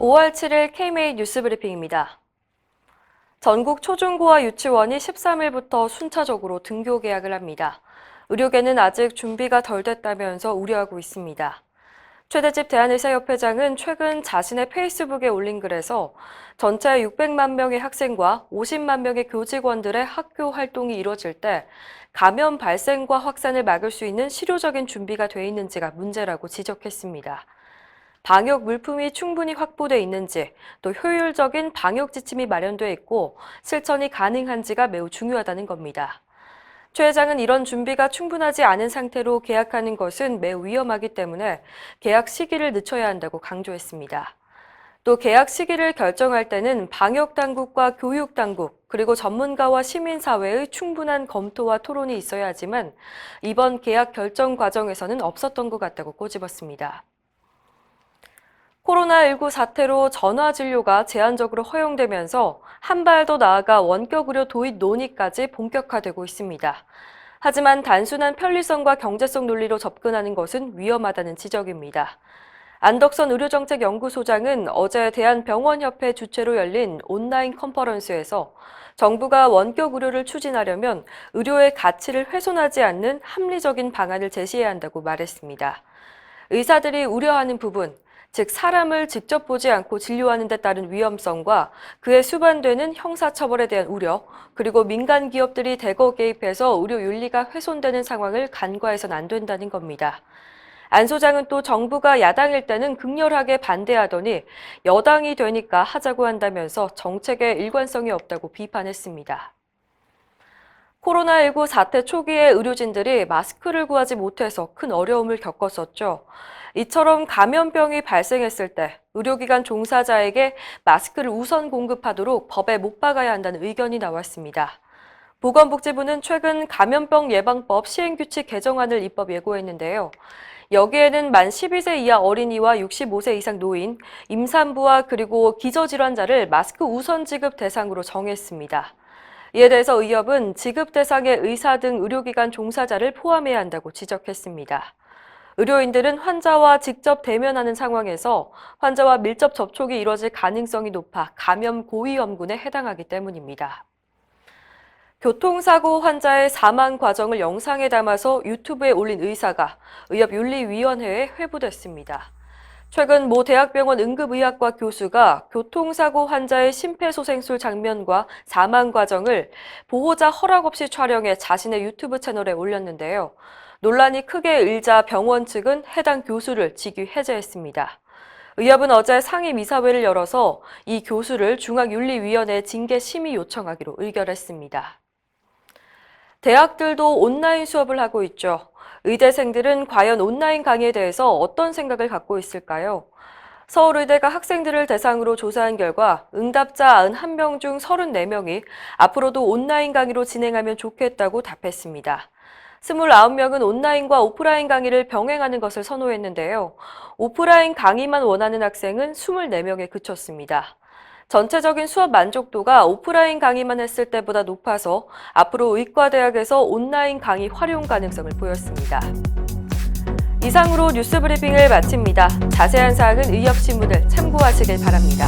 5월 7일 KMA 뉴스 브리핑입니다. 전국 초중고와 유치원이 13일부터 순차적으로 등교 개학을 합니다. 의료계는 아직 준비가 덜 됐다면서 우려하고 있습니다. 최대집 대한의사협회장은 최근 자신의 페이스북에 올린 글에서 전체 600만 명의 학생과 50만 명의 교직원들의 학교 활동이 이뤄질 때 감염 발생과 확산을 막을 수 있는 실효적인 준비가 돼 있는지가 문제라고 지적했습니다. 방역 물품이 충분히 확보돼 있는지, 또 효율적인 방역 지침이 마련돼 있고 실천이 가능한지가 매우 중요하다는 겁니다. 최 회장은 이런 준비가 충분하지 않은 상태로 개학하는 것은 매우 위험하기 때문에 개학 시기를 늦춰야 한다고 강조했습니다. 또 개학 시기를 결정할 때는 방역당국과 교육당국, 그리고 전문가와 시민사회의 충분한 검토와 토론이 있어야 하지만 이번 개학 결정 과정에서는 없었던 것 같다고 꼬집었습니다. 코로나19 사태로 전화진료가 제한적으로 허용되면서 한 발 더 나아가 원격의료 도입 논의까지 본격화되고 있습니다. 하지만 단순한 편리성과 경제성 논리로 접근하는 것은 위험하다는 지적입니다. 안덕선 의료정책연구소장은 어제 대한병원협회 주최로 열린 온라인 컨퍼런스에서 정부가 원격 의료를 추진하려면 의료의 가치를 훼손하지 않는 합리적인 방안을 제시해야 한다고 말했습니다. 의사들이 우려하는 부분, 즉 사람을 직접 보지 않고 진료하는 데 따른 위험성과 그에 수반되는 형사처벌에 대한 우려, 그리고 민간 기업들이 대거 개입해서 의료 윤리가 훼손되는 상황을 간과해서는 안 된다는 겁니다. 안 소장은 또 정부가 야당일 때는 극렬하게 반대하더니 여당이 되니까 하자고 한다면서 정책에 일관성이 없다고 비판했습니다. 코로나19 사태 초기에 의료진들이 마스크를 구하지 못해서 큰 어려움을 겪었었죠. 이처럼 감염병이 발생했을 때 의료기관 종사자에게 마스크를 우선 공급하도록 법에 못 박아야 한다는 의견이 나왔습니다. 보건복지부는 최근 감염병 예방법 시행규칙 개정안을 입법 예고했는데요. 여기에는 만 12세 이하 어린이와 65세 이상 노인, 임산부와 그리고 기저질환자를 마스크 우선 지급 대상으로 정했습니다. 이에 대해서 의협은 지급 대상의 의사 등 의료기관 종사자를 포함해야 한다고 지적했습니다. 의료인들은 환자와 직접 대면하는 상황에서 환자와 밀접 접촉이 이뤄질 가능성이 높아 감염 고위험군에 해당하기 때문입니다. 교통사고 환자의 사망 과정을 영상에 담아서 유튜브에 올린 의사가 의협윤리위원회에 회부됐습니다. 최근 모 대학병원 응급의학과 교수가 교통사고 환자의 심폐소생술 장면과 사망 과정을 보호자 허락 없이 촬영해 자신의 유튜브 채널에 올렸는데요. 논란이 크게 일자 병원 측은 해당 교수를 직위 해제했습니다. 의협은 어제 상임이사회를 열어서 이 교수를 중앙윤리위원회에 징계 심의 요청하기로 의결했습니다. 대학들도 온라인 수업을 하고 있죠. 의대생들은 과연 온라인 강의에 대해서 어떤 생각을 갖고 있을까요? 서울의대가 학생들을 대상으로 조사한 결과 응답자 91명 중 34명이 앞으로도 온라인 강의로 진행하면 좋겠다고 답했습니다. 29명은 온라인과 오프라인 강의를 병행하는 것을 선호했는데요. 오프라인 강의만 원하는 학생은 24명에 그쳤습니다. 전체적인 수업 만족도가 오프라인 강의만 했을 때보다 높아서 앞으로 의과대학에서 온라인 강의 활용 가능성을 보였습니다. 이상으로 뉴스 브리핑을 마칩니다. 자세한 사항은 의협신문을 참고하시길 바랍니다.